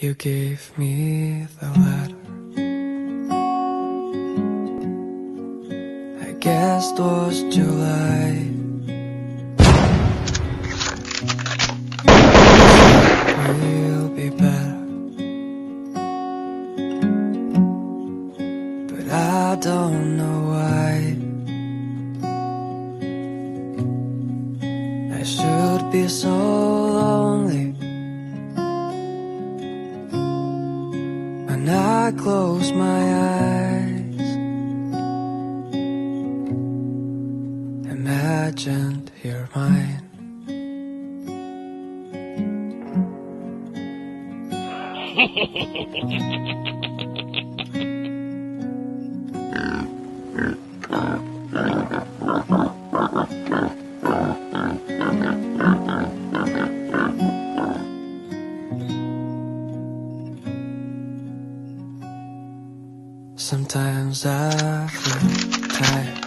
You gave me the letter. I guess it was July. We'll be better, but I don't know why. I should be so lonely when I close my eyes. Imagined you're mine. Sometimes I feel tired.